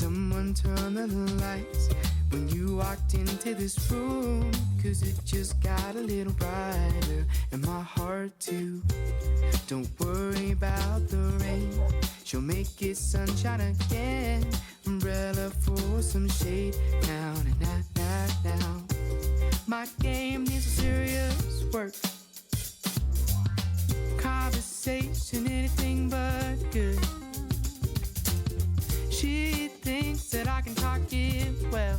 someone turn the lights when you walked into this room? 'Cause it just got a little brighter, and my heart too. Don't worry about the rain, she'll make it sunshine again. Umbrella for some shade now, now, now, now. My game needs some serious work. Conversation, anything but good. She thinks that I can talk it well.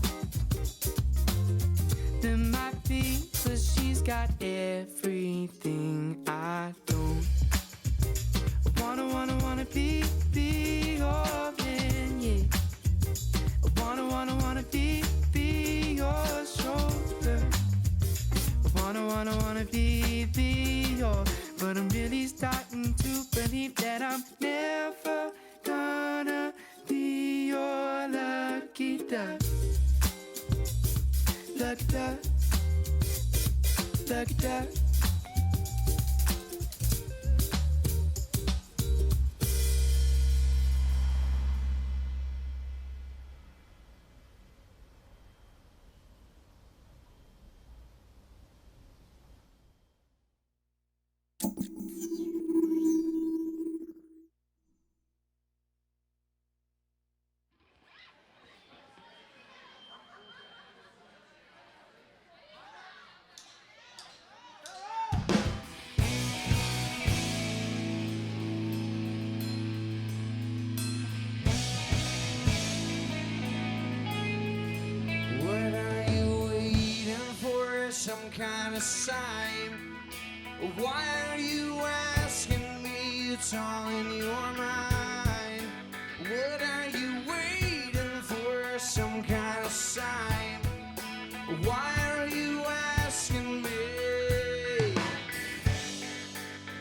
There might be, but she's got everything I don't. Wanna be your man, yeah. Wanna be your shoulder. Wanna be your. But I'm really starting to believe that I'm never gonna be your lucky duck. Lucky duck. Lucky duck. Some kind of sign. Why are you asking me? It's all in your mind. What are you waiting for? Some kind of sign. Why are you asking me?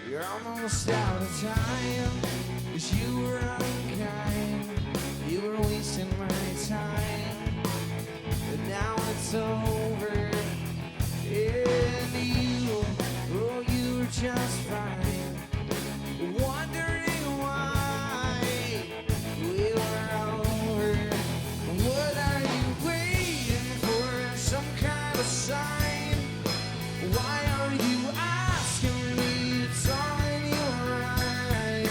You're almost out of time, 'cause you were unkind. You were wasting my time, but now it's over. And you, oh, you were just fine, wondering why we were over. What are you waiting for? Some kind of sign? Why are you asking me? It's all in your mind.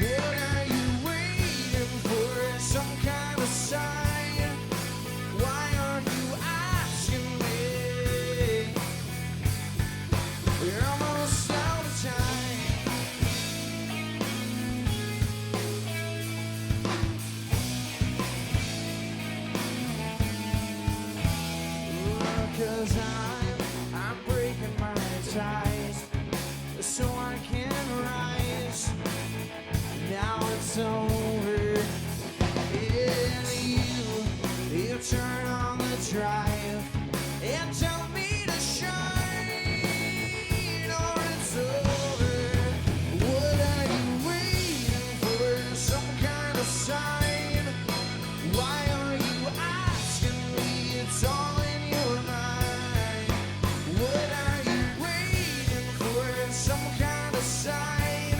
What are you waiting for? Some kind of sign? Why are you asking me? We're almost out of time. 'Cause I'm breaking my ties so I can rise. Now it's over. And you turn on the drive and tell me to shine, or it's over. What are you waiting for? Some kind of sign? Why are you asking me? It's all in your mind. What are you waiting for? Some kind of sign?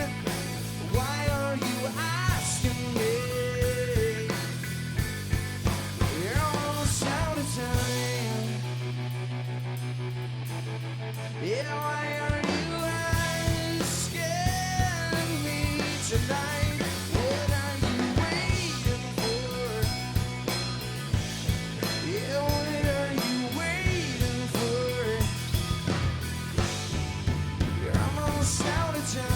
Why are you asking me? You're almost out of time. Yeah, why are you asking me tonight? What are you waiting for? Yeah, what are you waiting for? You're almost out of time.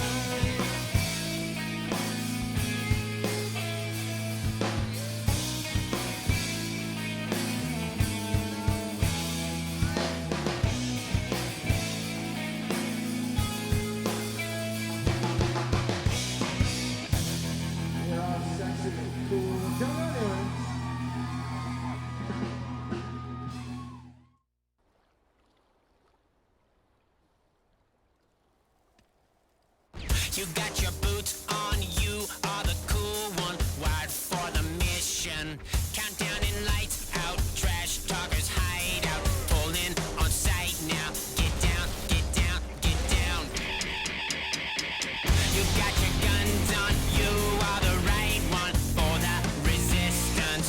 You're all sexy and cool. Don't go anywhere. You got your boots on, you are the cool one, wired for the mission. Countdown and lights out, trash talkers hide out, pulling on sight now. Get down, get down, get down. You got your guns on, you are the right one for the resistance.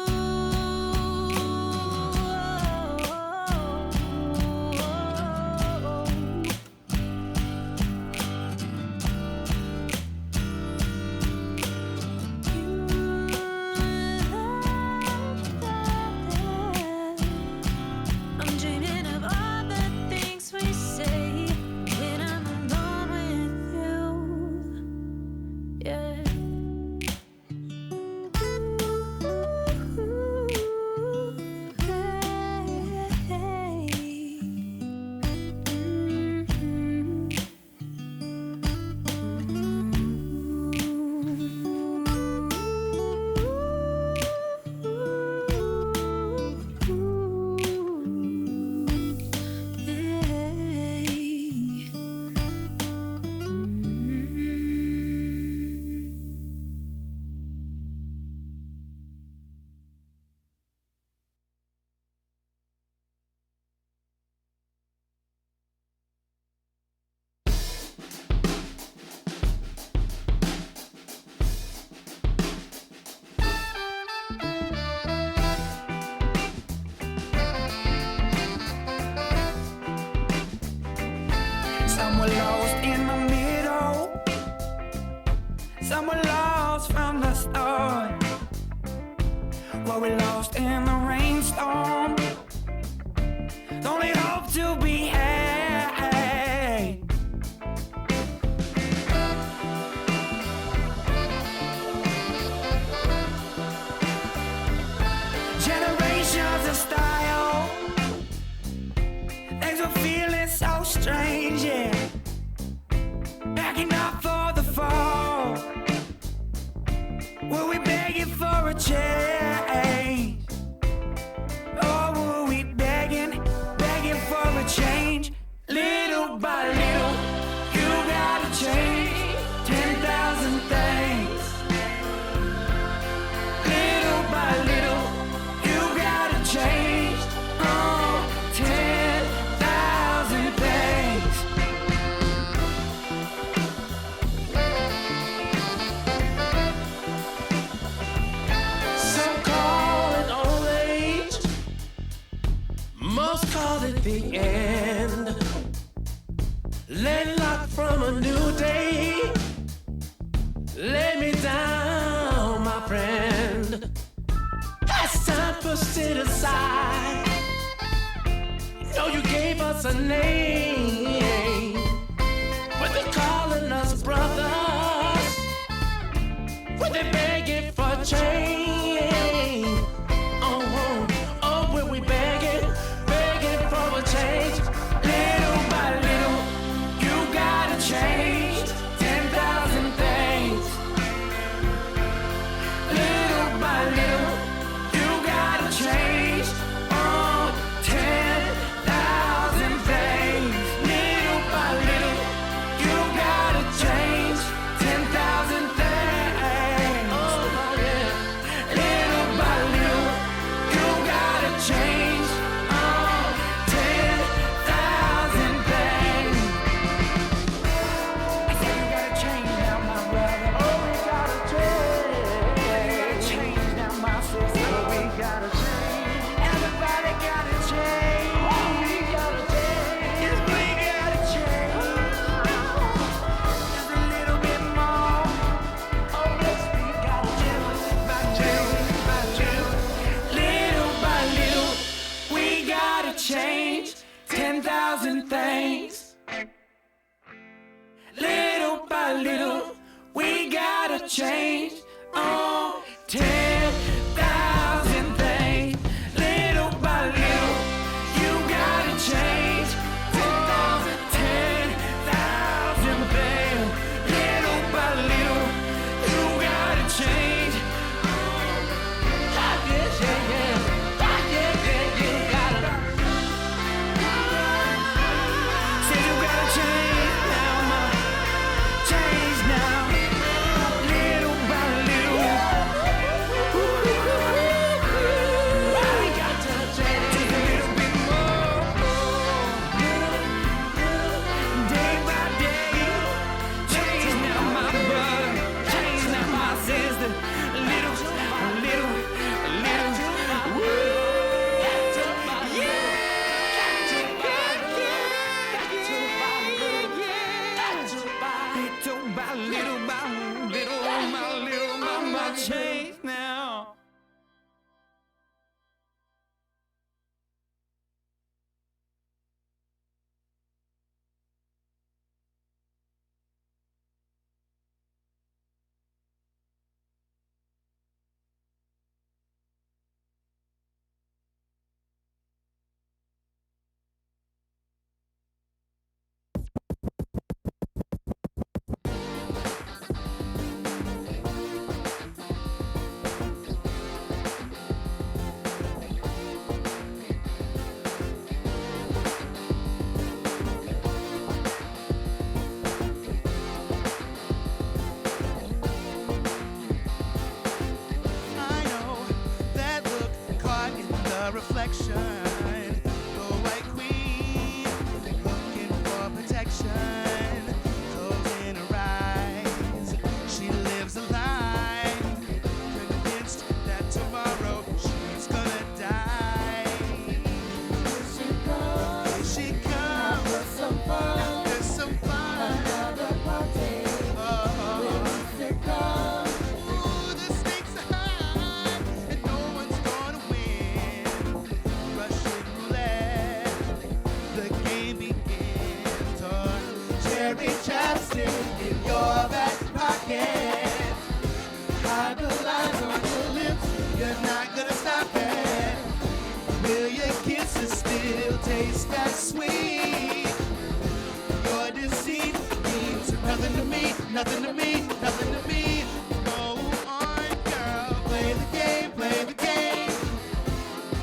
were lost in the middle, some were lost from the start. Well, we lost in the rainstorm, the only hope to be had. Generations of style, things were feeling so strange, yeah. Backing up for the fall, were we begging for a change? Or were we begging for a change? Little by little, you gotta change 10,000 things. Little by little, you gotta change 10,000 things. Some call it old age, most call it the end. Landlocked from a new day, lay me down, my friend. As time pushed it aside, know you gave us a name, but they're calling us brothers, when they begging for change. Oh, oh, when we begging for a change. Little by little, you gotta change 10,000 things. Little by little, you gotta change 10,000 things. Little by little, you gotta change 10,000 things. Oh, yeah. Little by little, you gotta change 10,000 things. I said you gotta change now, my brother. Oh, we gotta change now, my sister. Oh, we gotta change. Everybody gotta change. Oh, we gotta change. Yes, we gotta change. Just a little bit more. Oh, yes, we gotta change. Little by little, we gotta change 10,000 things. Little by little, we gotta change 10,000 things. Little by little, you gotta change 10,000 things. Little by little, you gotta change. Said you gotta change now, ma. Change now. Little by little. We got to change a little bit more. Day by day. Change now, my brother. Change now, my sister. Little. Woo. Little by little, my little mama change now. reflection. The white queen looking for protection. Closing her eyes, she lives a lie, convinced that tomorrow she's gonna die. Here she comes, after some fun. hide the lies on your lips. You're not gonna stop it. Will your kisses still taste that sweet? Your deceit means nothing to me, nothing to me, nothing to me. Go on, girl, play the game, play the game.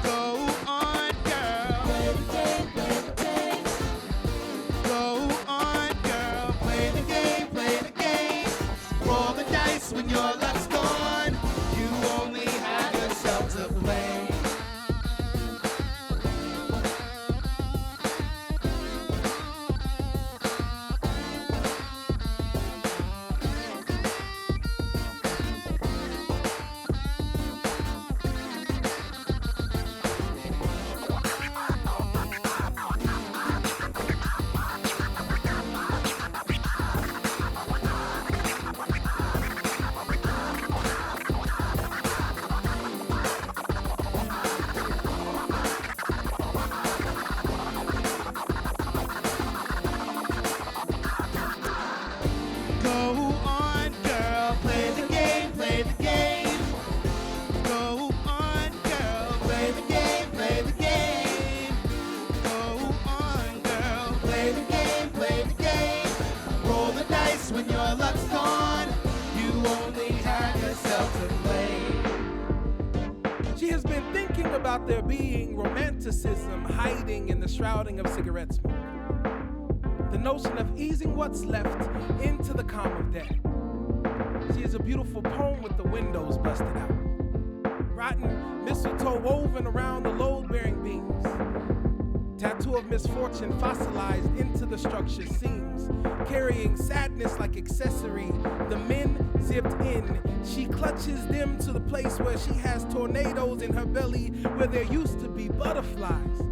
Go on, girl, play the game, play the game. Go on, girl, play the game, play the game. Roll the dice when your luck's gone. You only have yourself to blame. There being romanticism hiding in the shrouding of cigarette smoke. The notion of easing what's left into the calm of death. She is a beautiful poem with the windows busted out. Rotten mistletoe woven around the load-bearing beams. Tattoo of misfortune fossilized into the structure's seams. Carrying sadness like accessory, the men zipped in. She clutches them to the place where she has tornadoes in her belly, where there used to be butterflies.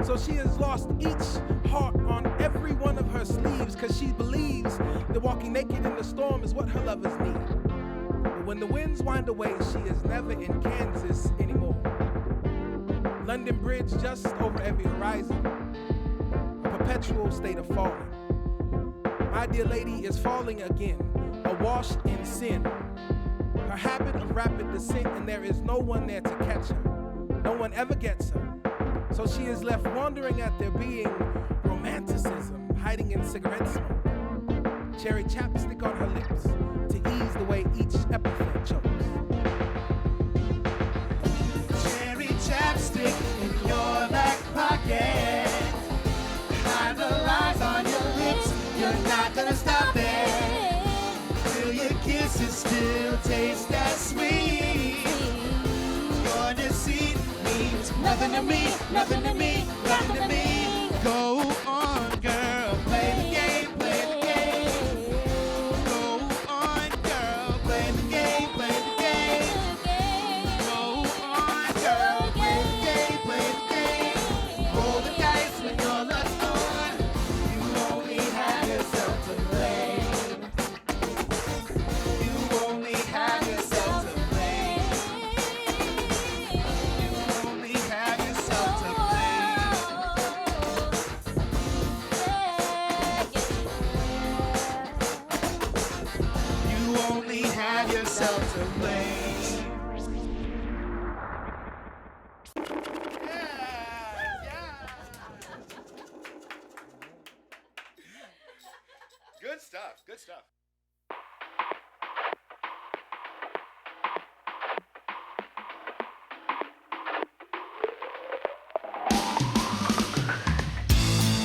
So she has lost each heart on every one of her sleeves, cause she believes that walking naked in the storm is what her lovers need. But when the winds wind away, she is never in Kansas anymore. London Bridge just over every horizon, a perpetual state of falling. My dear lady is falling again, awash in sin. Her habit of rapid descent, and there is no one there to catch her. No one ever gets her. So she is left wondering at there being romanticism hiding in cigarette smoke. Cherry chapstick on her lips to ease the way each epithet chokes. Cherry chapstick in your back pocket. Hide the lies on your lips. You're not gonna stop it. Will your kisses still taste that sweet? Your deceit means nothing to me, nothing to me, nothing to me. Go on, girl, play the game, play the game. Go on, girl, play the game, play the game. Go on, girl, play the game, play the game. Roll the dice when your luck's gone. You only have yourself to blame. You only have yourself to blame. You only have yourself to blame. You only have yourself to blame. Good stuff. Good stuff.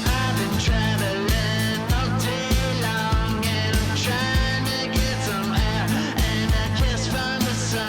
I've been traveling all day long, and I'm trying to get some air and a kiss from the sun.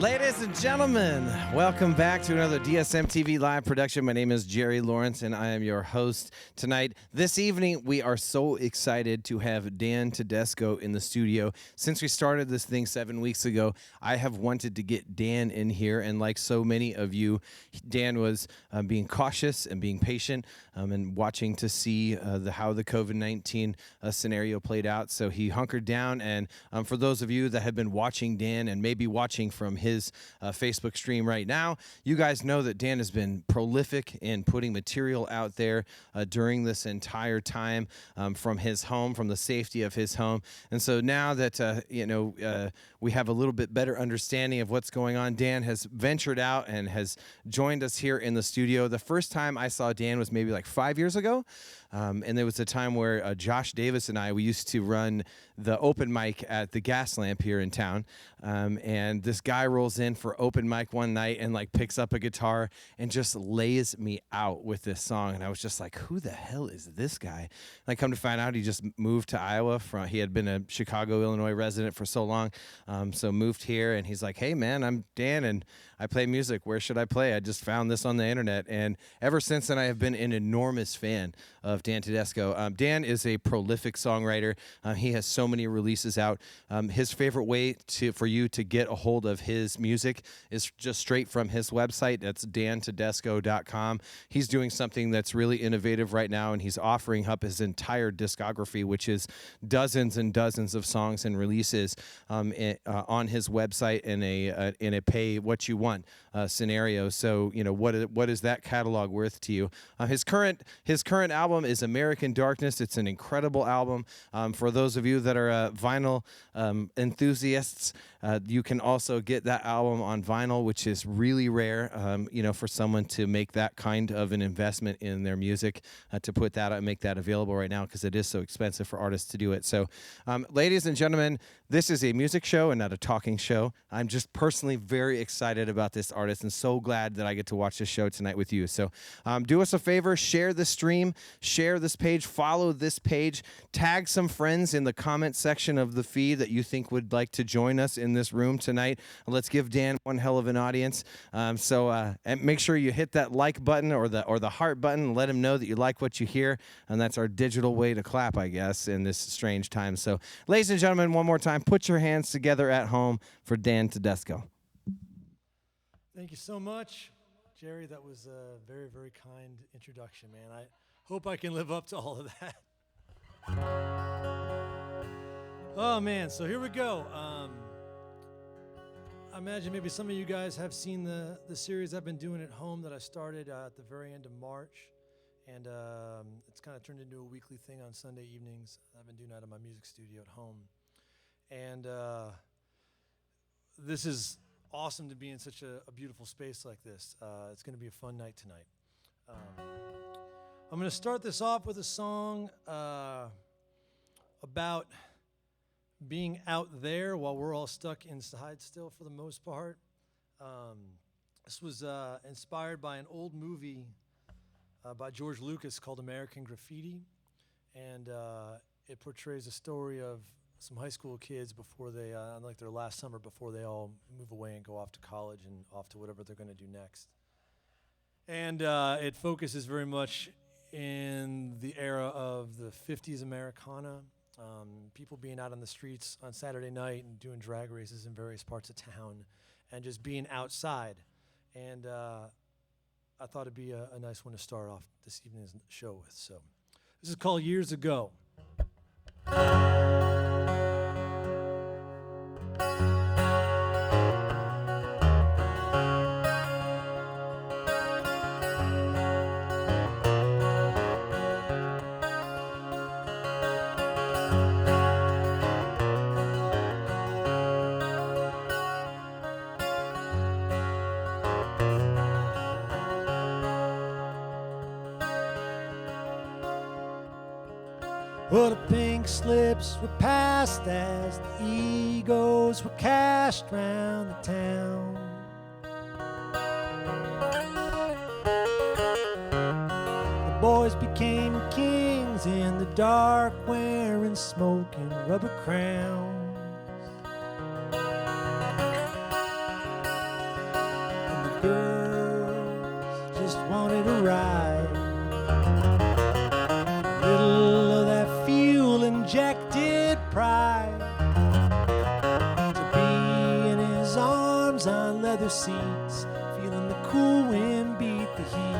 Ladies and gentlemen, welcome back to another DSMTV live production. My name is Jerry Lawrence, and I am your host tonight. This evening, we are so excited to have Dan Tedesco in the studio. Since we started this thing 7 weeks ago, I have wanted to get Dan in here, and like so many of you, Dan was being cautious and being patient and watching to see how the COVID-19 scenario played out. So he hunkered down, and for those of you that have been watching Dan and maybe watching from his Facebook stream right now, you guys know that Dan has been prolific in putting material out there during this entire time from his home, from the safety of his home. And so now that we have a little bit better understanding of what's going on, Dan has ventured out and has joined us here in the studio. The first time I saw Dan was maybe like 5 years ago. And there was a time where Josh Davis and we used to run the open mic at the Gas Lamp here in town. And this guy rolls in for open mic one night and like picks up a guitar and just lays me out with this song. And I was just like, who the hell is this guy? And I come to find out he just moved to Iowa. He had been a Chicago, Illinois resident for so long. So moved here, and he's like, hey man, I'm Dan and I play music. Where should I play? I just found this on the internet. And ever since then, I have been an enormous fan of Dan Tedesco. Dan is a prolific songwriter. He has so many releases out. His favorite way for you to get a hold of his music is just straight from his website. That's dantedesco.com. He's doing something that's really innovative right now, and he's offering up his entire discography, which is dozens and dozens of songs and releases on his website in a pay what you want scenario. So, what is that catalog worth to you? His current album is American Darkness. It's an incredible album. For those of you that are vinyl enthusiasts, you can also get that album on vinyl, which is really rare, for someone to make that kind of an investment in their music, to put that out and make that available right now, because it is so expensive for artists to do it. So, ladies and gentlemen, this is a music show and not a talking show. I'm just personally very excited about this artist and so glad that I get to watch this show tonight with you. So do us a favor, share the stream, share this page, follow this page, tag some friends in the comment section of the feed that you think would like to join us in this room tonight. Let's give Dan one hell of an audience. And make sure you hit that like button or the heart button and let him know that you like what you hear. And that's our digital way to clap, I guess, in this strange time. So, ladies and gentlemen, one more time, put your hands together at home for Dan Tedesco. Thank you so much, Jerry. That was a very, very kind introduction, man. I hope I can live up to all of that. Oh, man, so here we go. I imagine maybe some of you guys have seen the series I've been doing at home that I started at the very end of March. And it's kind of turned into a weekly thing on Sunday evenings. I've been doing that in my music studio at home. And this is awesome to be in such a beautiful space like this. It's going to be a fun night tonight. I'm going to start this off with a song about being out there while we're all stuck inside still for the most part. This was inspired by an old movie by George Lucas called American Graffiti. And it portrays a story of some high school kids before they, like their last summer before they all move away and go off to college and off to whatever they're going to do next. And it focuses very much in the era of the 50s Americana, people being out on the streets on Saturday night and doing drag races in various parts of town and just being outside. And I thought it'd be a nice one to start off this evening's show with. So this is called Years Ago. Well, the pink slips were passed as the egos were cashed round the town. The boys became kings in the dark, wearing smoking rubber crowns. little of that fuel-injected pride to be in his arms on leather seats, feeling the cool wind beat the heat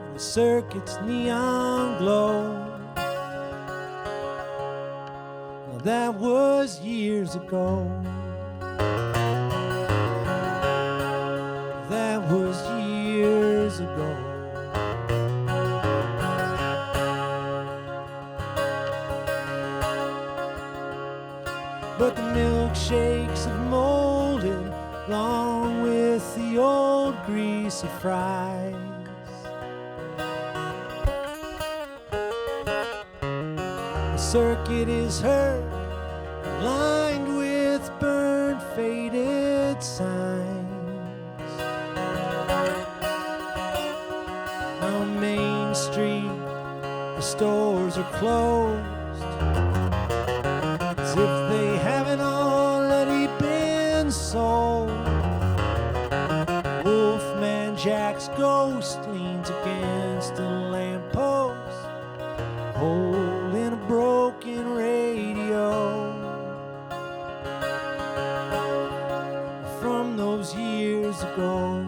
and the circuit's neon glow. Now that was years ago. That was years ago. But the milkshakes have molded along with the old grease of fries. The circuit is hurt, lined with burned, faded signs. On Main Street, the stores are closed, as if they haven't already been sold. Wolfman Jack's ghost leans against a lamppost, holding a broken radio from those years ago.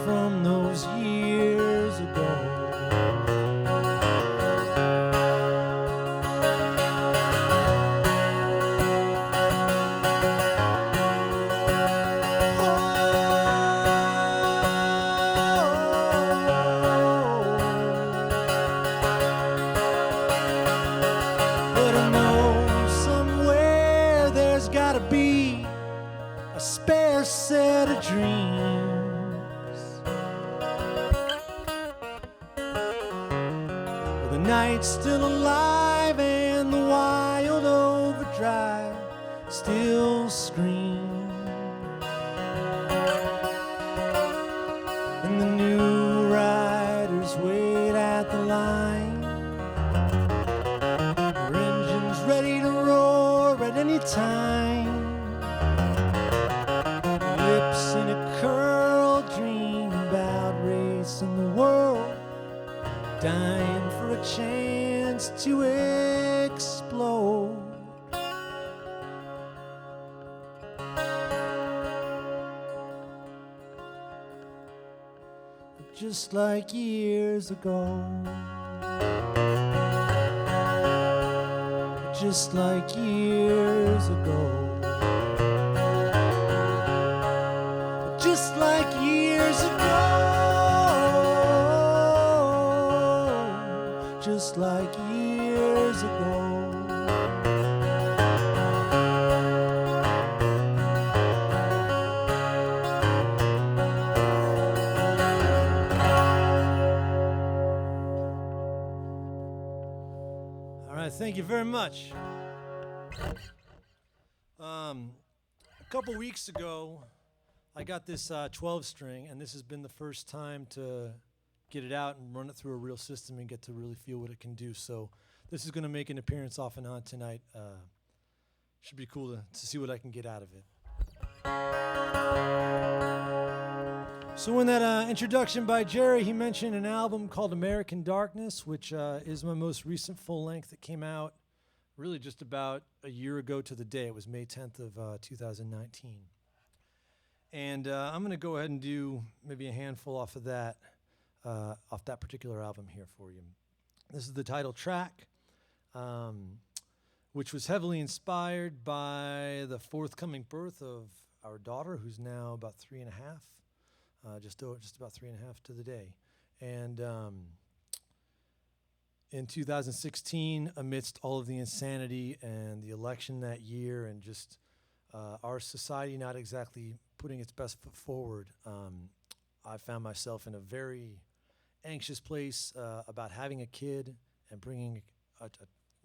From those years ago. But I know somewhere there's gotta be a spare set of dreams. The night's still alive and the wild overdrive still screams. And the new riders wait at the line, their engines ready to roar at any time. Lips in a curl dream about racing the world, dying for a chance to explode. Just like years ago. Just like years ago. Just like years ago. Just like years ago. All right, thank you very much. A couple weeks ago, I got this 12 string, and this has been the first time to get it out and run it through a real system and get to really feel what it can do. So this is going to make an appearance off and on tonight. Should be cool to see what I can get out of it. So in that introduction by Jerry, he mentioned an album called American Darkness, which is my most recent full length that came out really just about a year ago to the day. It was May 10th of 2019. And I'm going to go ahead and do maybe a handful off that particular album here for you. This is the title track, which was heavily inspired by the forthcoming birth of our daughter, who's now about 3.5, just about 3.5 to the day. And in 2016, amidst all of the insanity and the election that year and just our society not exactly putting its best foot forward, I found myself in a very anxious place about having a kid and bringing a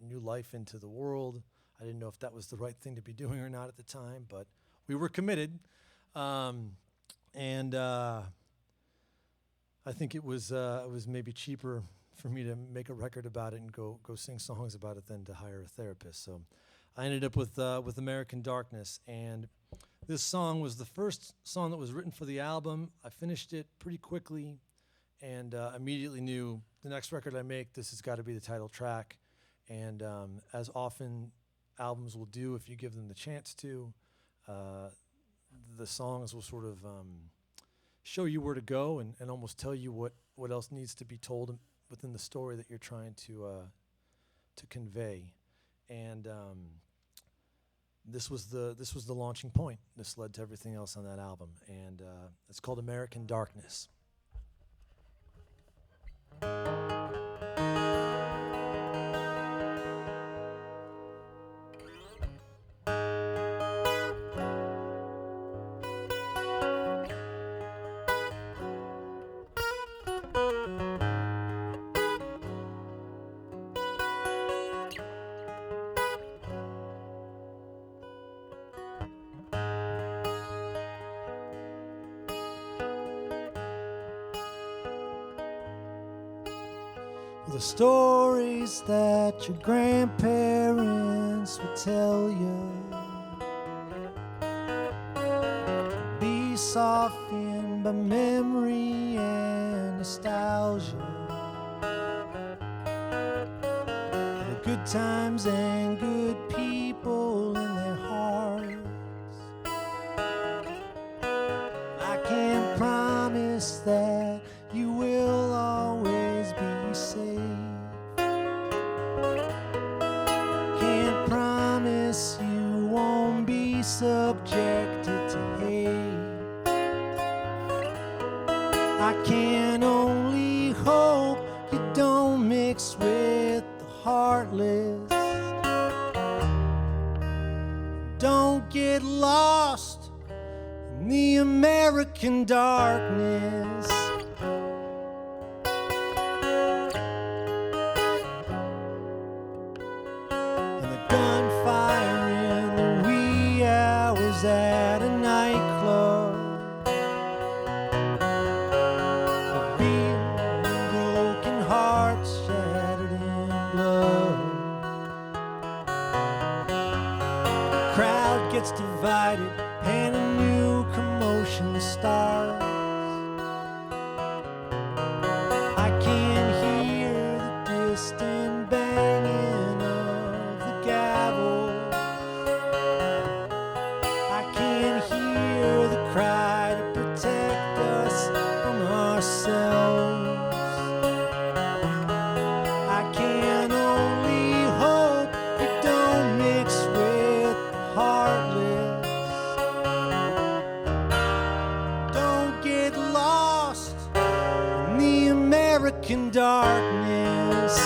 new life into the world. I didn't know if that was the right thing to be doing or not at the time, but we were committed. And I think it was maybe cheaper for me to make a record about it and go sing songs about it than to hire a therapist. So I ended up with American Darkness, and this song was the first song that was written for the album. I finished it pretty quickly, and immediately knew the next record I make, this has got to be the title track. And as often albums will do, if you give them the chance to, the songs will sort of show you where to go and almost tell you what else needs to be told within the story that you're trying to convey. And this was the launching point. This led to everything else on that album, and it's called American Darkness. The stories that your grandparents would tell you be softened by memory and nostalgia. The good times and good people in their hearts. I can't promise that you will always be safe. Can't promise you won't be subjected to hate. I can only hope you don't mix with the heartless. Don't get lost in the American darkness. At a nightclub, beating broken hearts shattered in blood. The crowd gets divided and a new commotion starts. I can hear the distant banging of the gavel. Hear the cry to protect us from ourselves. I can only hope you don't mix with the heartless. Don't get lost in the American darkness.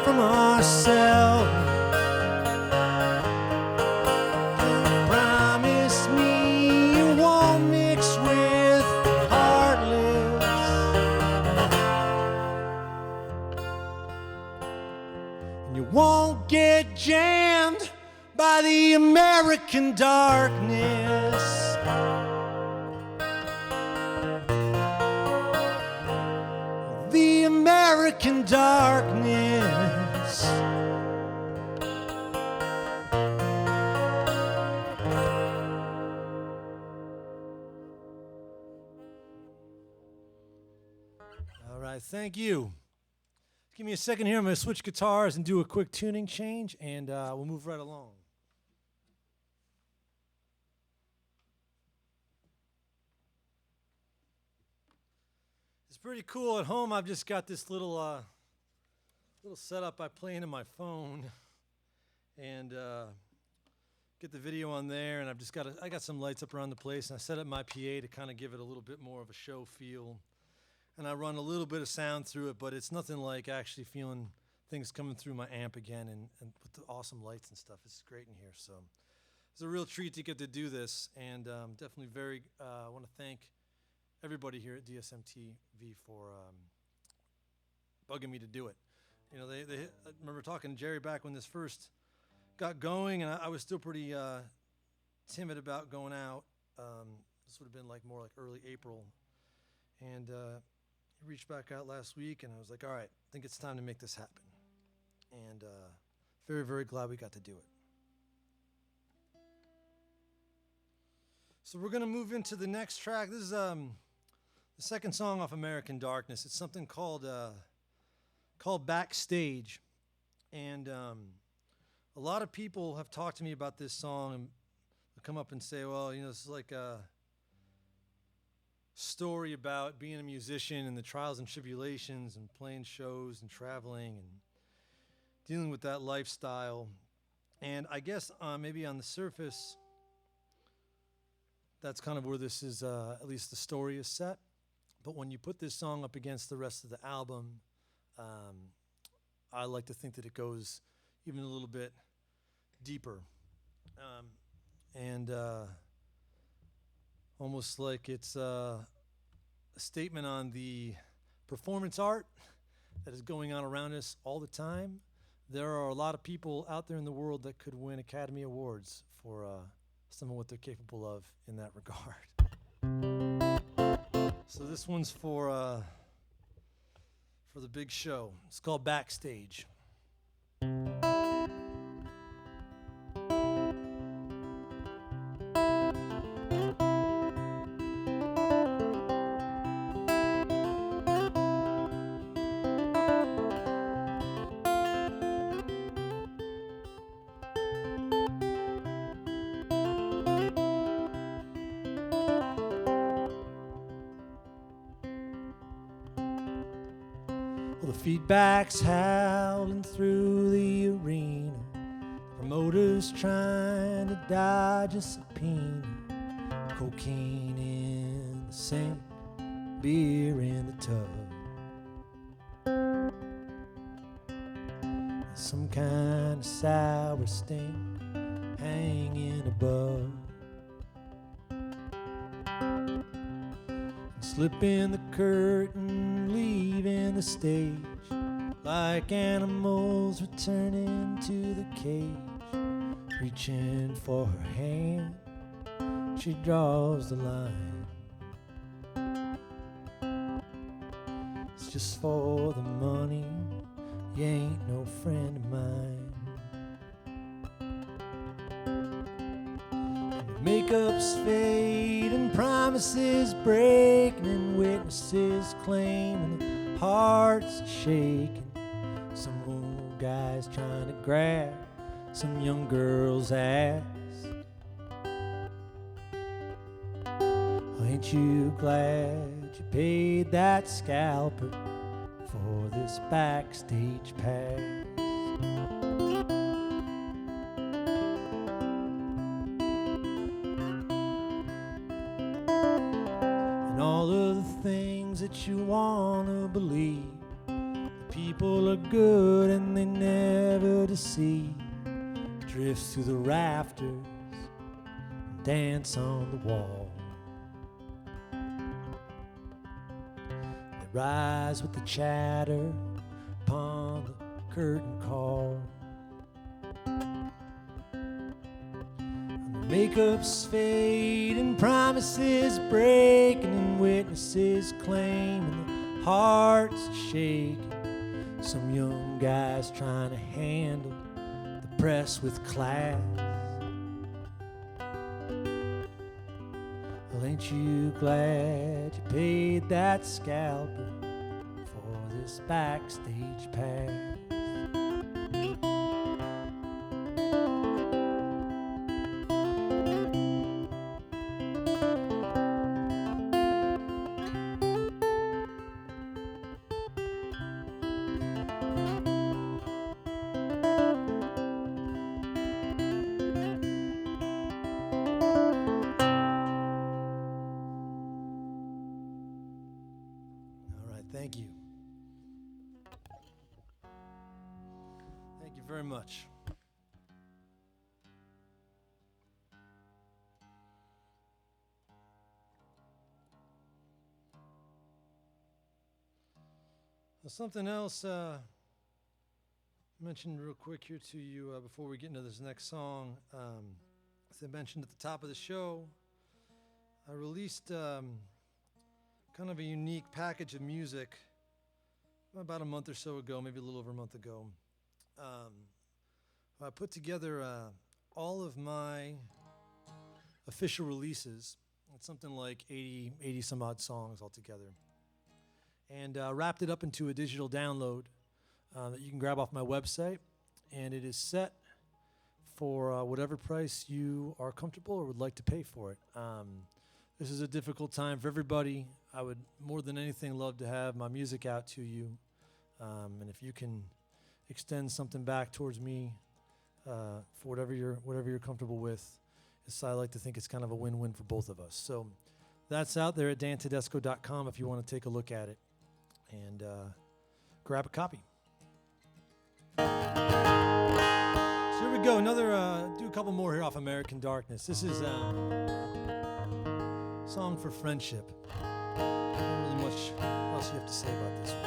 From ourselves. Promise me you won't mix with the heartless. And you won't get jammed by the American darkness. The American darkness. All right, thank you. Give me a second here. I'm going to switch guitars and do a quick tuning change, and we'll move right along. pretty cool. At home, I've just got this little setup I play into my phone, and get the video on there. And I got some lights up around the place, and I set up my PA to kind of give it a little bit more of a show feel. And I run a little bit of sound through it, but it's nothing like actually feeling things coming through my amp again, and with the awesome lights and stuff. It's great in here. So it's a real treat to get to do this, and definitely I want to thank everybody here at DSMTV for bugging me to do it. You know, I remember talking to Jerry back when this first got going, and I was still pretty timid about going out. This would have been more like early April, and he reached back out last week, and I was like, all right, I think it's time to make this happen. And very, very glad we got to do it. So we're going to move into the next track. This is the second song off American Darkness. It's something called Backstage. And a lot of people have talked to me about this song and come up and say, well, this is like a story about being a musician and the trials and tribulations and playing shows and traveling and dealing with that lifestyle. And I guess maybe on the surface, that's kind of where this is, at least the story is set. But when you put this song up against the rest of the album, I like to think that it goes even a little bit deeper. And almost like it's a statement on the performance art that is going on around us all the time. There are a lot of people out there in the world that could win Academy Awards for some of what they're capable of in that regard. So this one's for the big show. It's called Backstage. Well, the feedback's howling through the arena. Promoters trying to dodge a subpoena. Cocaine in the sink, beer in the tub. Some kind of sour stink hanging above. Slipping the curtain, leaving the stage, like animals returning to the cage. Reaching for her hand, she draws the line. It's just for the money, you ain't no friend of mine. Makeup's fading, promises breaking, and witnesses claiming the hearts shaking. Some old guy's trying to grab some young girl's ass. Ain't you glad you paid that scalper for this backstage pass? All of the things that you want to believe. The people are good and they never deceive. Drifts through the rafters, dance on the wall. They rise with the chatter upon the curtain call. Makeup's fading, promises breaking, and witnesses claiming the hearts shaking. Some young guys trying to handle the press with class. Well, ain't you glad you paid that scalper for this backstage pass? Thank you. Thank you very much. Well, something else mentioned real quick here to you before we get into this next song. As I mentioned at the top of the show, I released kind of a unique package of music about a month or so ago, maybe a little over a month ago. I put together all of my official releases. It's something like 80 some odd songs altogether. And wrapped it up into a digital download that you can grab off my website. And it is set for whatever price you are comfortable or would like to pay for it. This is a difficult time for everybody. I would more than anything love to have my music out to you. And if you can extend something back towards me for whatever you're comfortable with, I like to think it's kind of a win-win for both of us. So that's out there at dantedesco.com if you want to take a look at it and grab a copy. So here we go. Do a couple more here off American Darkness. This is Song for Friendship. Not really much else you have to say about this one.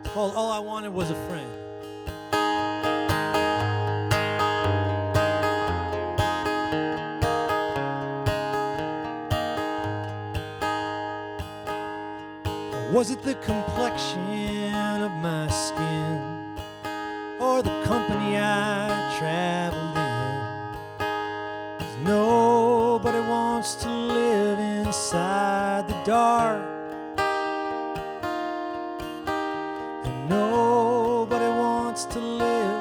It's called All I Wanted Was a Friend. Was it the complexion of my skin, or the company I traveled in? 'Cause nobody wants to live inside the dark, and nobody wants to live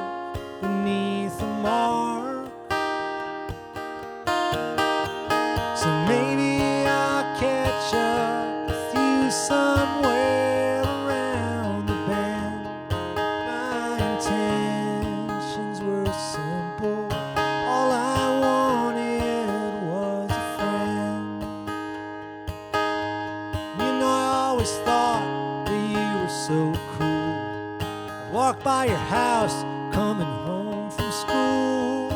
beneath a mark. So maybe I'll catch up with you somewhere around the bend. My intentions were simple. All I wanted was a friend. You know, I always thought that you were so cool. I'd walk by your house coming home from school,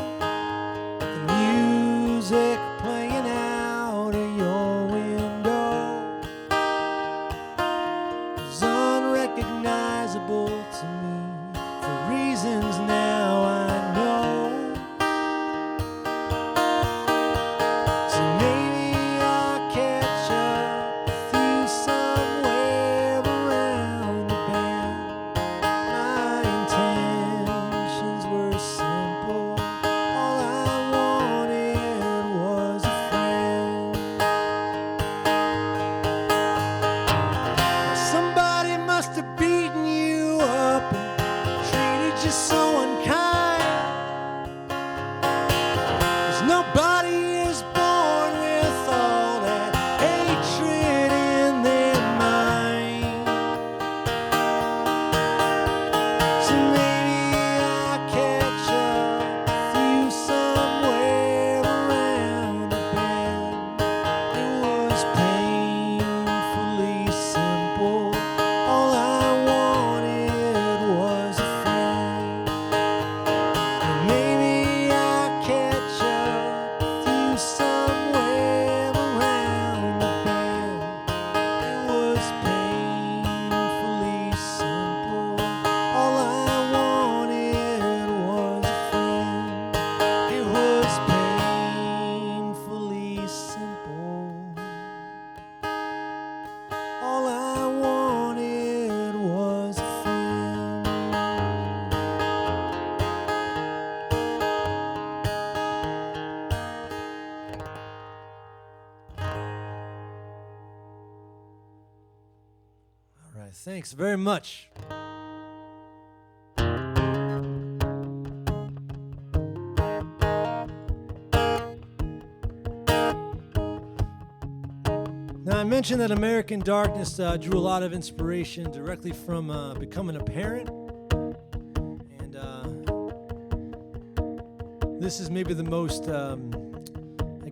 the music playing out of your window was unrecognizable to me for reasons now I know. So maybe I'll catch up with you somewhere around the bend. My intentions were simple. All I wanted was a friend. Somebody must have beaten you up and treated you so unkind. 'Cause nobody is born with all that hatred in their mind. So maybe I'll catch up with you somewhere around the bend. It was painfully simple. All I wanted was a friend. And maybe I'll catch up with you somewhere around the bend. It was painfully simple. All I wanted was a friend. It was painfully simple. All I wanted was a friend. All right, thanks very much. Now I mentioned that American Darkness drew a lot of inspiration directly from becoming a parent. And this is maybe the most, I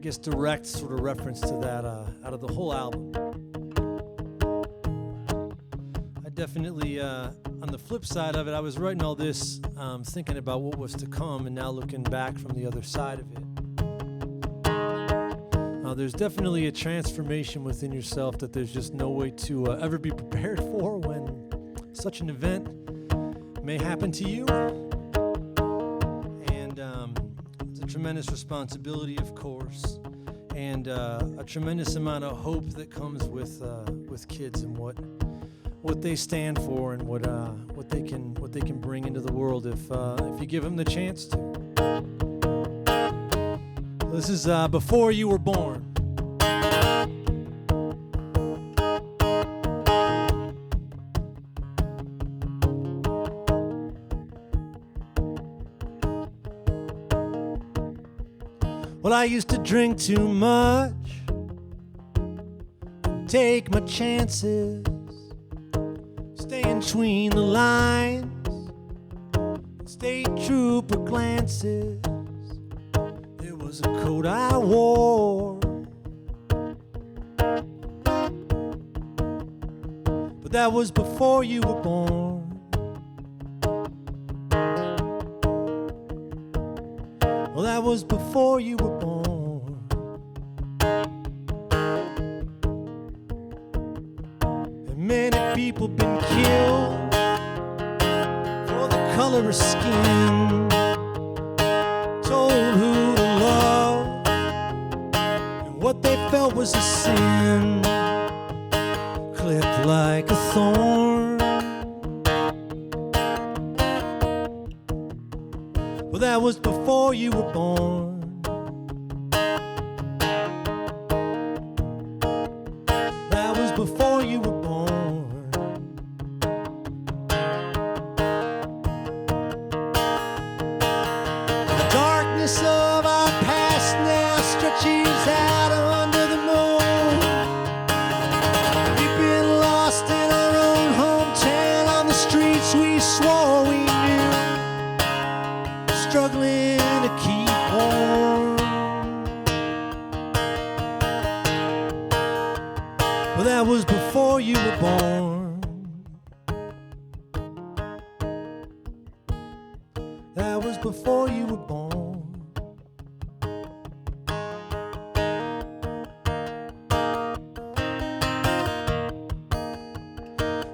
guess, direct sort of reference to that out of the whole album. I definitely, on the flip side of it, I was writing all this thinking about what was to come, and now looking back from the other side of it. There's definitely a transformation within yourself that there's just no way to ever be prepared for when such an event may happen to you. And it's a tremendous responsibility, of course, and a tremendous amount of hope that comes with kids and what they stand for and what they can bring into the world if you give them the chance to. This is Before You Were Born. Well, I used to drink too much, take my chances, stay in between the lines, state trooper glances. There was a coat I wore, but that was before you were born. Well, that was before you were born. And many people been killed for the color of skin, told who to love, and what they felt was a sin, clipped like a thorn. Well, that was before you were born. That was before you were born. The darkness of our past now stretches out under the moon. We've been lost in our own hometown on the streets we swore we knew, struggling to keep warm. Well, that was before you were born. That was before you were born.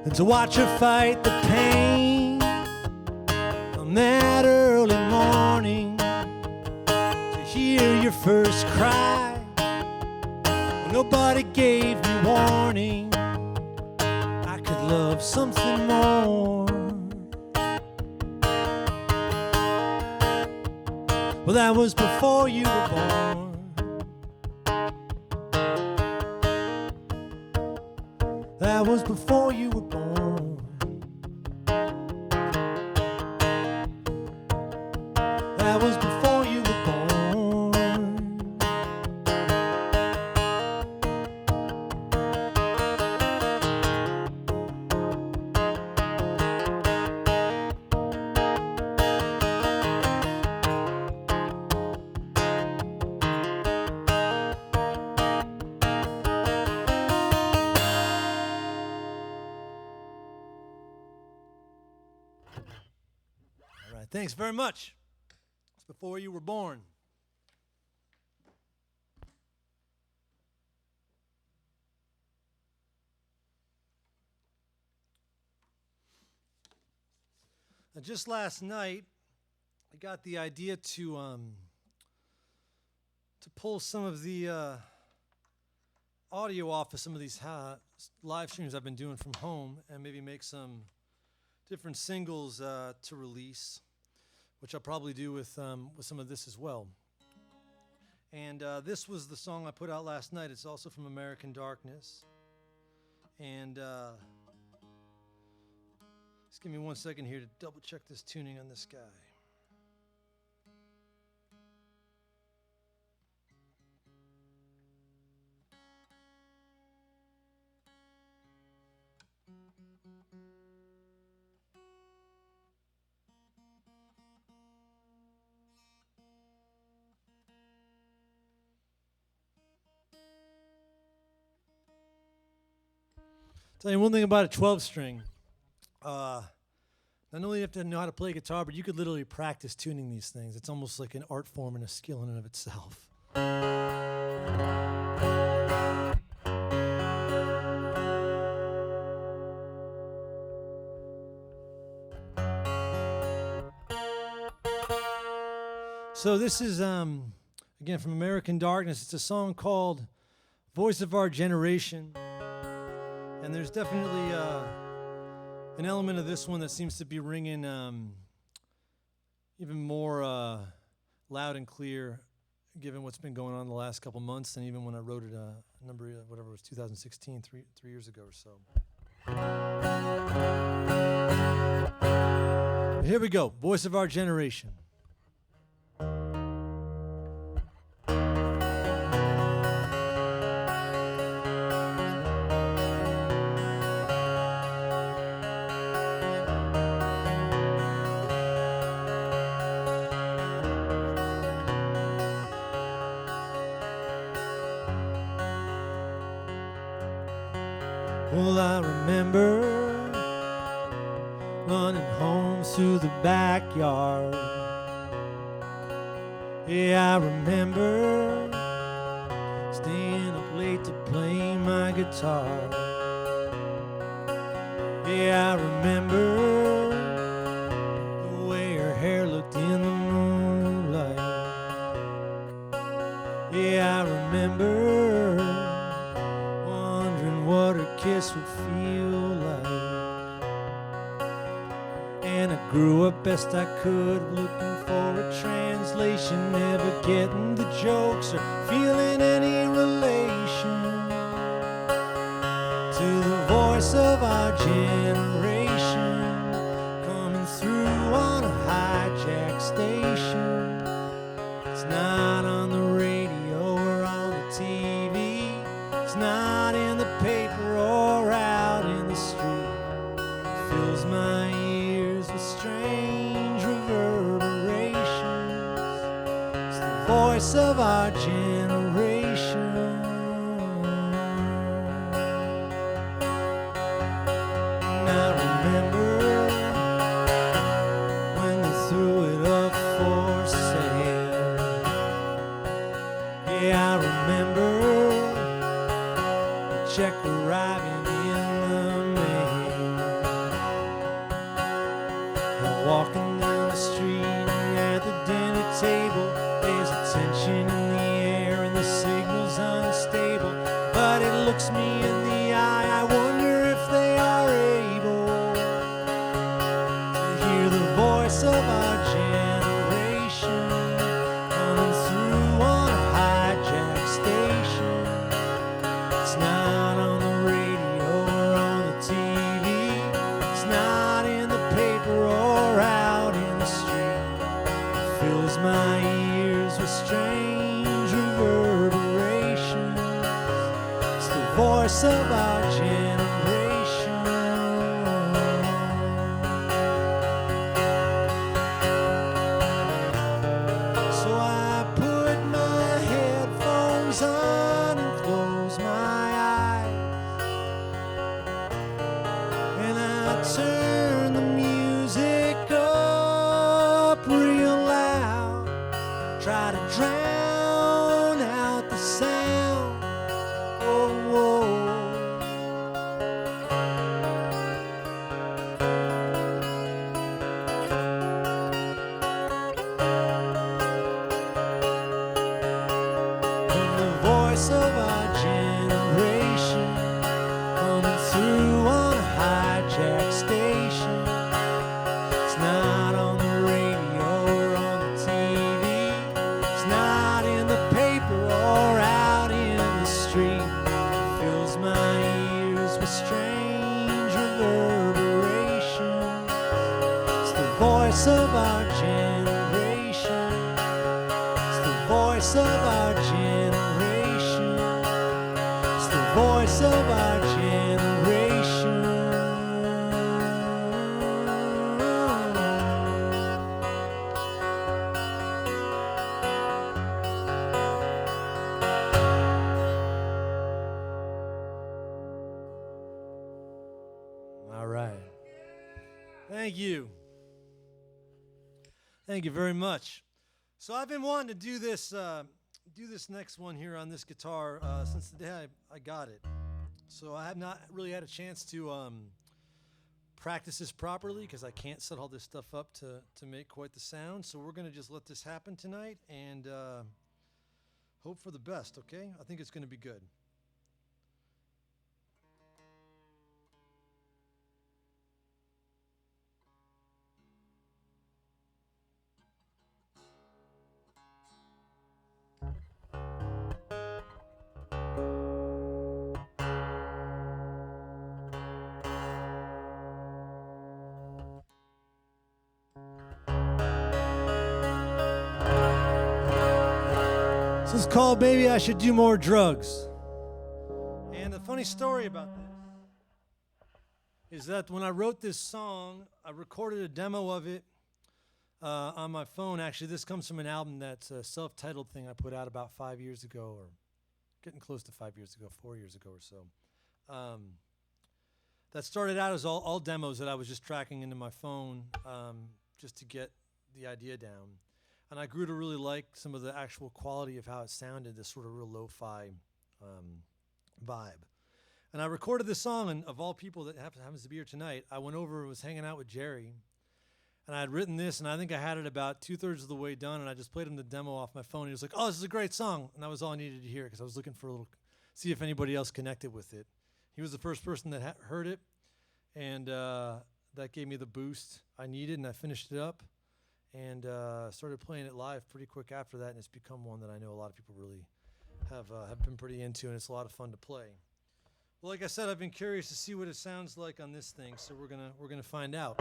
And to watch her fight the pain on that early morning, to hear your first cry when nobody gave me warning, I could love something more. Well, that was before you were born. That was before you were born. That was before you were born. All right, thanks very much. It's before you were born. Now, just last night, I got the idea to pull some of the audio off of some of these live streams I've been doing from home, and maybe make some different singles to release, which I'll probably do with some of this as well. And this was the song I put out last night. It's also from American Darkness. And just give me 1 second here to double check this tuning on this guy. Tell you one thing about a 12-string. Not only do you have to know how to play guitar, but you could literally practice tuning these things. It's almost like an art form and a skill in and of itself. So this is, again, from American Darkness. It's a song called Voice of Our Generation. And there's definitely an element of this one that seems to be ringing even more loud and clear, given what's been going on the last couple months, and even when I wrote it a number of, whatever it was, 2016, three years ago or so. Here we go, Voice of Our Generation. Well, I remember running home through the backyard. Yeah, I remember staying up late to play my guitar. Yeah, I remember the way her hair looked in the moonlight. Yeah, I remember what her kiss would feel like. And I grew up best I could, looking for a translation, never getting the jokes or feeling any relation to the voice of our generation, coming through on a hijack station. It's not on the radio or on the TV, it's not in the paper or out in the street. It fills my ears with strange reverberations. It's the voice of our generation. And I remember when they threw it up for sale. Yeah, I remember check arriving in the mail. I'm walking down the street and at the dinner table, there's a tension in the air and the signal's unstable. But it looks me in the eye, I wonder if they are able to hear the voice of our generation coming through on a hijack station. It's not on the radio or on the TV, it's not in the paper or out in the street. It fills my ears with strange reverberations. It's the voice of our generation. So I put my headphones on and close my eyes, and I turn the music up real loud, try to drown out the sound. Oh, whoa. And the voice of our generation coming through on a hijack station. It's not on the radio or on the TV, it's not in the paper or out in the street. It fills my ears with strange reverberations. It's the voice of our generation. It's the voice of our generation. It's the voice of our generation. All right. Thank you. Thank you very much. So I've been wanting to do this next one here on this guitar since the day I got it. So I have not really had a chance to practice this properly because I can't set all this stuff up to make quite the sound. So we're going to just let this happen tonight and hope for the best, okay? I think it's going to be good. This is called Maybe I Should Do More Drugs. And the funny story about this is that when I wrote this song, I recorded a demo of it on my phone. Actually, this comes from an album that's a self-titled thing I put out about 5 years ago, or getting close to 5 years ago, 4 years ago or so. That started out as all demos that I was just tracking into my phone just to get the idea down. And I grew to really like some of the actual quality of how it sounded, this sort of real lo-fi vibe. And I recorded this song, and of all people that happens to be here tonight, I went over and was hanging out with Jerry. And I had written this, and I think I had it about 2/3 of the way done, and I just played him the demo off my phone. He was like, "Oh, this is a great song." And that was all I needed to hear because I was looking for see if anybody else connected with it. He was the first person that heard it, and that gave me the boost I needed, and I finished it up. And started playing it live pretty quick after that, and it's become one that I know a lot of people really have been pretty into, and it's a lot of fun to play. Well, like I said, I've been curious to see what it sounds like on this thing, so we're gonna find out.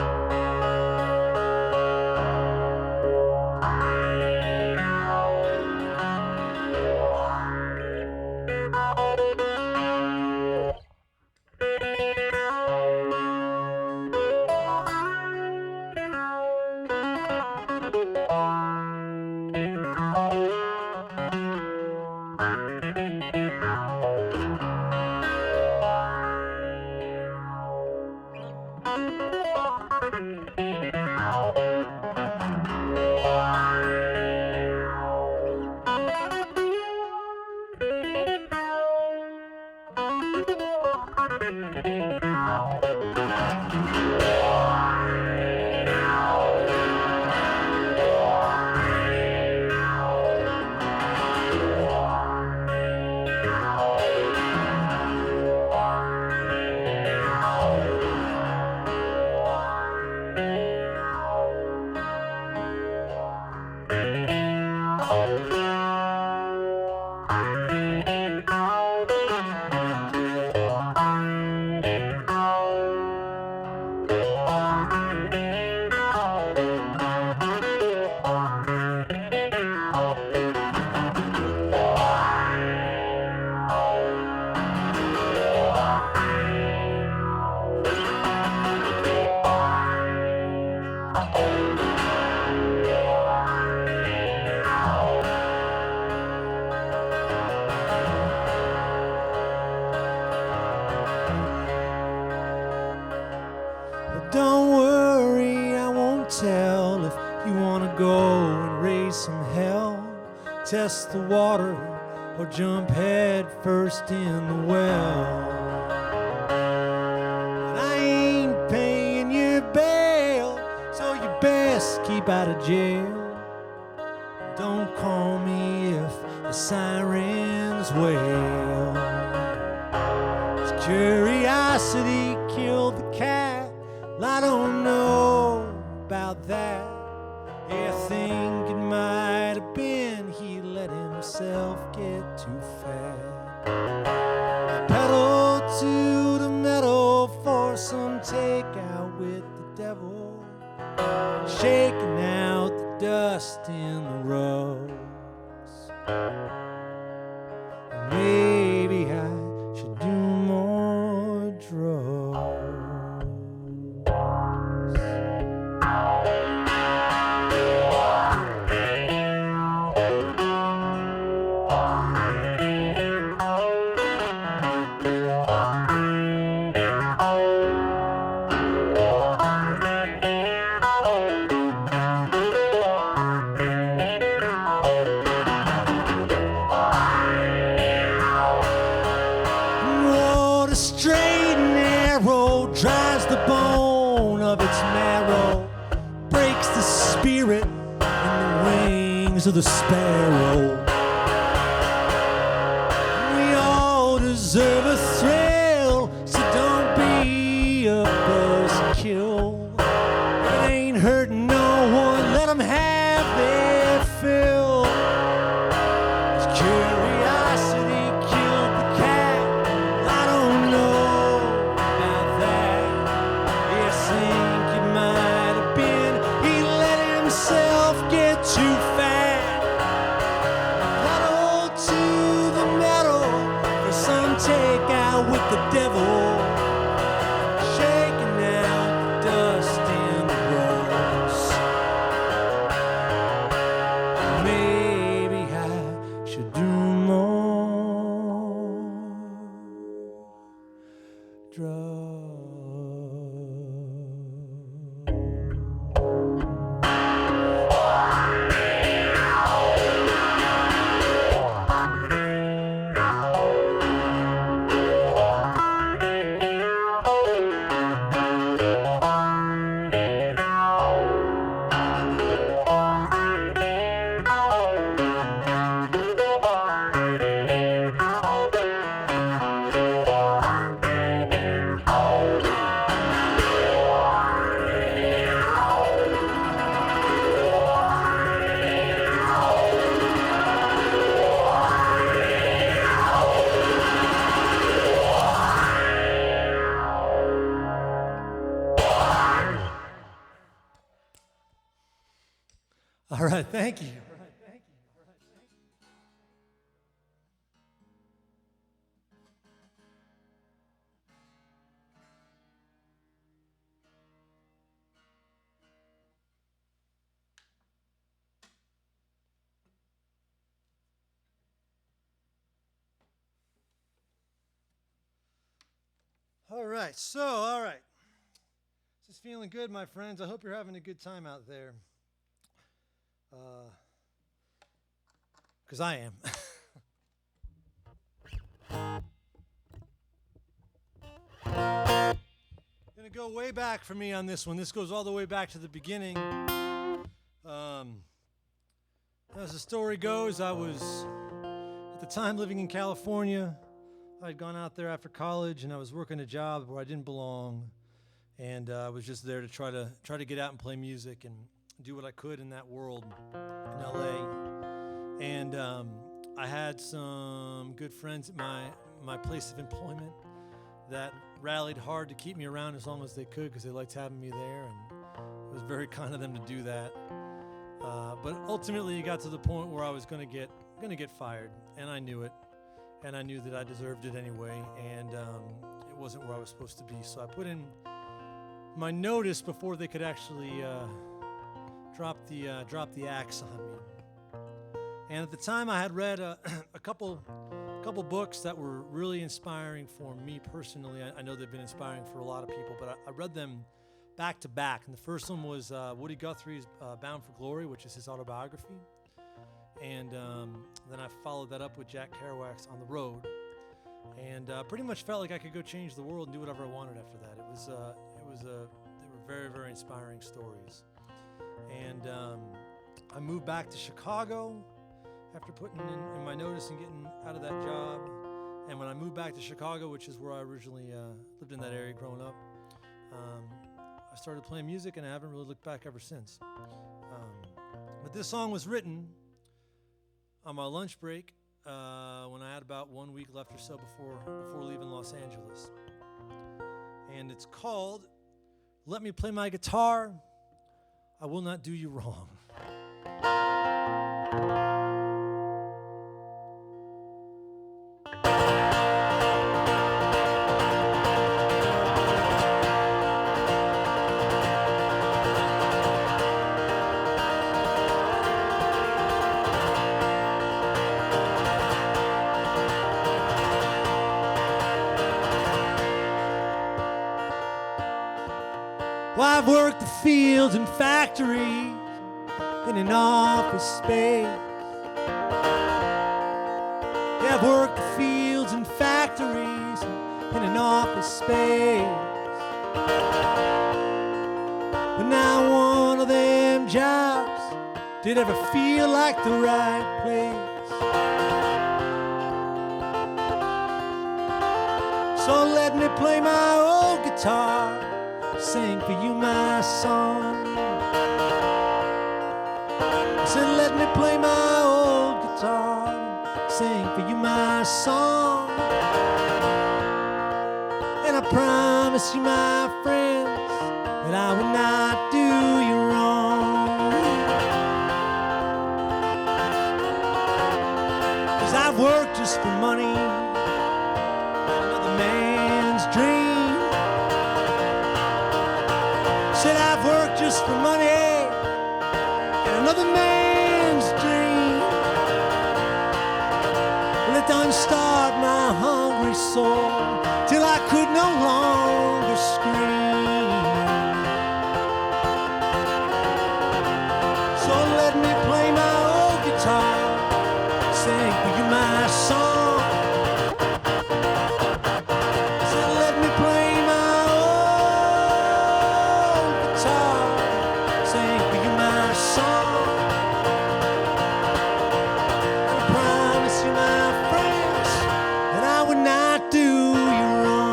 Don't worry, I won't tell. If you wanna go and raise some hell, test the water or jump head first in the well. But I ain't paying your bail, so you best keep out of jail. Don't call me if the sirens wail. 'Cause curiosity killed the cat. Well, I don't know about that. Yeah, I think it might have been he let himself get too fat. Pedal to the metal for some takeout with the devil, shaking out the dust in the roads. Maybe I should do more drugs. narrow, dries the bone of its marrow, breaks the spirit in the wings of the sparrow. We all deserve a thrill, so don't be a buzzkill. If it ain't hurting no one, let them have their fill. 'Cause curiosity killed the cat. I don't know about that. I think it might have been he let himself get too fat. Pedal to the metal for some takeout with the devil. Shaking out the dust in the rose. Maybe I should do more drugs. All right, thank you. All right. This is feeling good, my friends. I hope you're having a good time out there. Because I am. Gonna go way back for me on this one. This goes all the way back to the beginning. As the story goes, I was at the time living in California. I had gone out there after college, and I was working a job where I didn't belong, and I was just there to try to get out and play music and do what I could in that world in LA. And I had some good friends at my place of employment that rallied hard to keep me around as long as they could because they liked having me there, and it was very kind of them to do that. But ultimately, it got to the point where I was going to get fired, and I knew it, and I knew that I deserved it anyway, and it wasn't where I was supposed to be. So I put in my notice before they could actually drop the axe on me. And at the time, I had read a couple books that were really inspiring for me personally. I know they've been inspiring for a lot of people, but I read them back to back. And the first one was Woody Guthrie's Bound for Glory, which is his autobiography. And then I followed that up with Jack Kerouac's On the Road. And pretty much felt like I could go change the world and do whatever I wanted after that. They were very, very inspiring stories. And I moved back to Chicago after putting in my notice and getting out of that job. And when I moved back to Chicago, which is where I originally lived in that area growing up, I started playing music, and I haven't really looked back ever since. But this song was written on my lunch break when I had about 1 week left or so before leaving Los Angeles. And it's called Let Me Play My Guitar, I Will Not Do You Wrong. Well, I've worked the fields and factories in an office space. Yeah, I've worked the fields and factories in an office space. But now one of them jobs did ever feel like the right place. So let me play my old guitar, sing for you my song. I said let me play my old guitar, sing for you my song. And I promise you my friends that I will not do you wrong. 'Cause I've worked just for money, another man's dream. Said I've worked just for money and another man's dream. Well, it done starved my hungry soul till I could no longer scream. So let me play my old guitar, sing for you my song. So let me play my old guitar, sing for you my song. I promise you my friends that I would not do you wrong.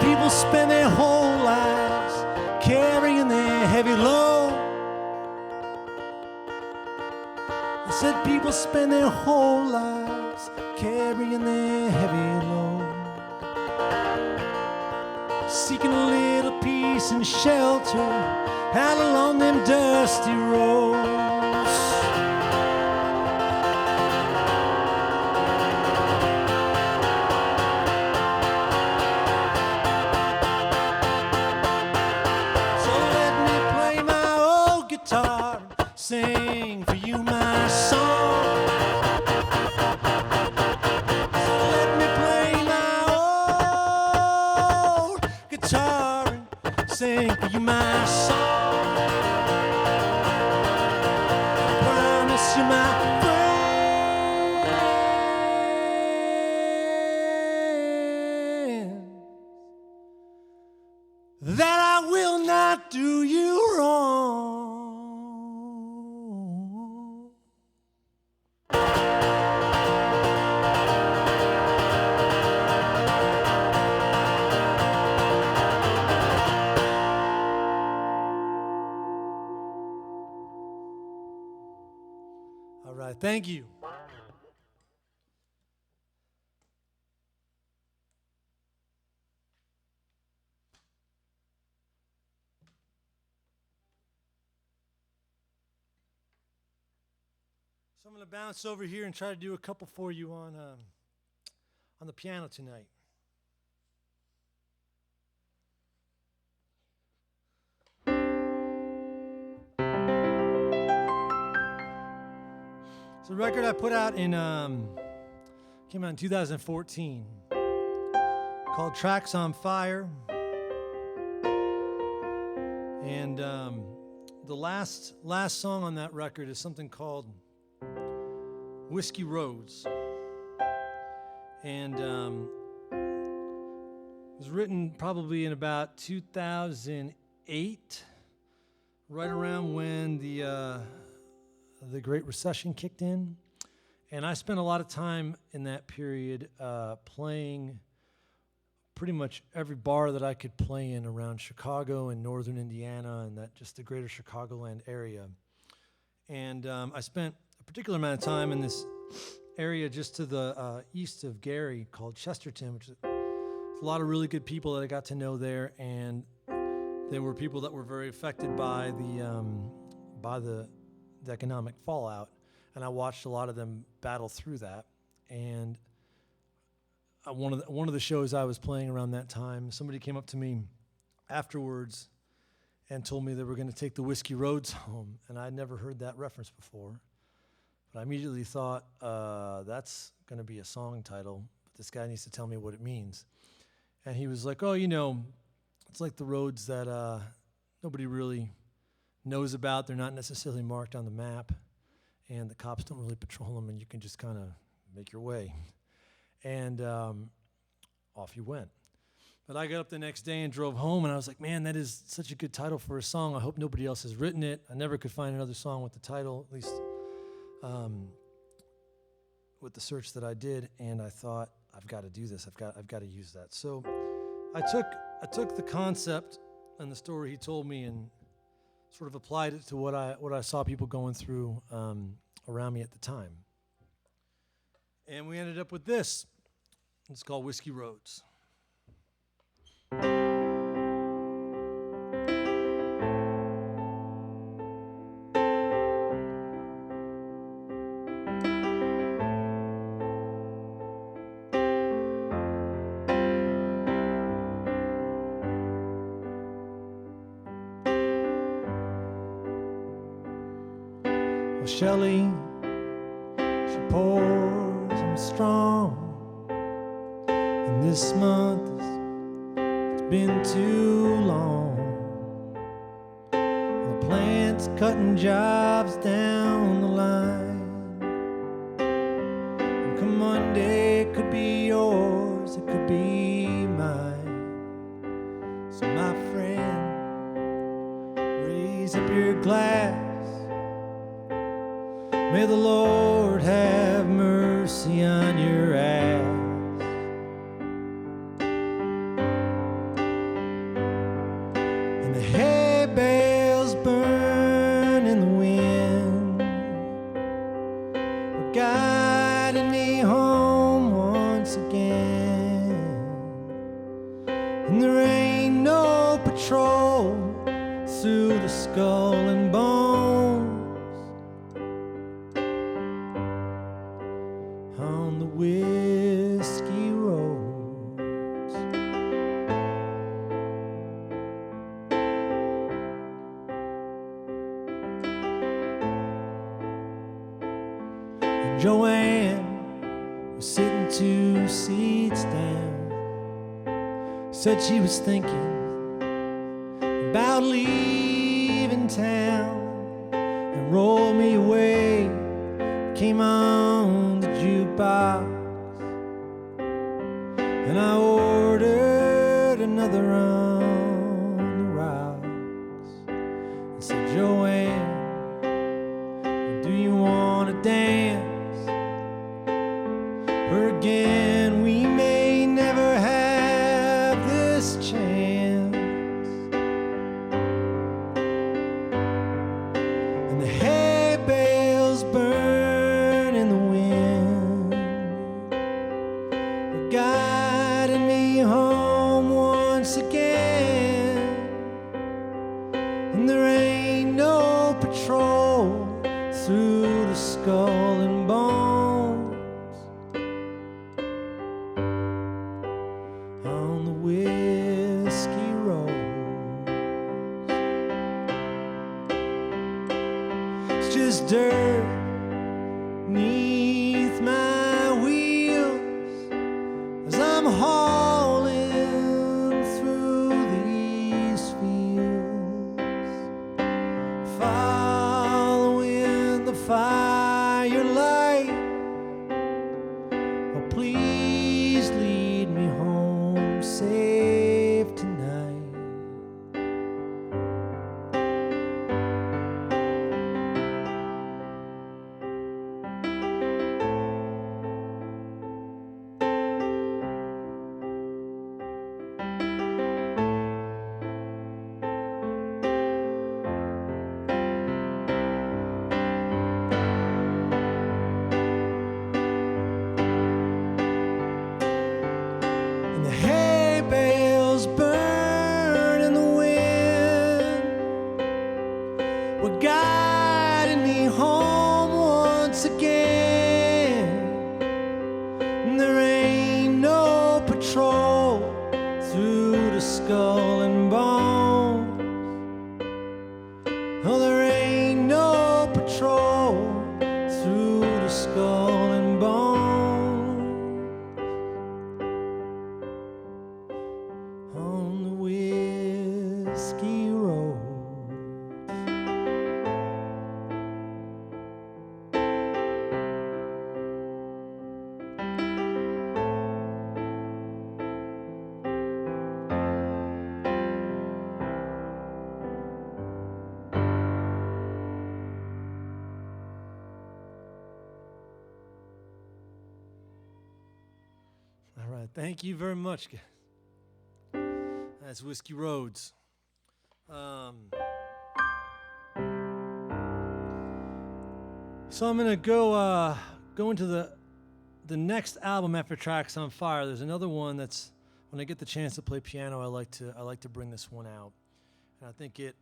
People spend their whole lives carrying their heavy load. I said people spend their whole lives carrying their heavy load, seeking a little peace and shelter out along them dusty roads. Sing for you my song. So let me play my old guitar and sing for you my song. I promise you my friend that I will not do you wrong. All right, thank you. So I'm going to bounce over here and try to do a couple for you on the piano tonight. It's a record I put out in came out in 2014 called Tracks on Fire. And the last song on that record is something called Whiskey Roads. And it was written probably in about 2008, right around when the Great Recession kicked in. And I spent a lot of time in that period playing pretty much every bar that I could play in around Chicago and northern Indiana and that just the greater Chicagoland area. And I spent a particular amount of time in this area just to the east of Gary called Chesterton, which is a lot of really good people that I got to know there. And there were people that were very affected by the economic fallout. And I watched a lot of them battle through that. And one of the shows I was playing around that time, somebody came up to me afterwards and told me they were going to take the Whiskey Roads home. And I'd never heard that reference before. But I immediately thought, that's going to be a song title. But this guy needs to tell me what it means. And he was like, oh, it's like the roads that nobody really knows about. They're not necessarily marked on the map. And the cops don't really patrol them, and you can just kind of make your way. And off you went. But I got up the next day and drove home, and I was like, man, that is such a good title for a song. I hope nobody else has written it. I never could find another song with the title, at least with the search that I did. And I thought, I've got to do this. I've got to use that. So I took the concept and the story he told me and sort of applied it to what I saw people going through around me at the time. And we ended up with this. It's called Whiskey Roads. Shelley, she pours them strong, and this month it's been too long. The plant's cutting jobs down the line, and come Monday it could be yours, it could be mine. So my friend, raise up your glass. May the Lord have mercy on your ass. And the hay bales burn in the wind are guiding me home once again. And there ain't no patrol through the skull and bones on the whiskey roads. And Joanne was sitting 2 seats down, said she was thinking about leaving town, and rolled me away. Came on the jukebox, and I ordered another on the rocks. I said, Joanne, do you want to dance? Or again, we may never have this chance. And the hay bales burn in the wind, guiding me home once again. And there ain't no patrol through the skull and bones on the whiskey roads. It's just dirt neath my wheels as I'm hauling through these fields. If Thank you very much. That's Whiskey Roads. So I'm gonna go into the next album after Tracks on Fire. There's another one that's when I get the chance to play piano, I like to bring this one out, and I think it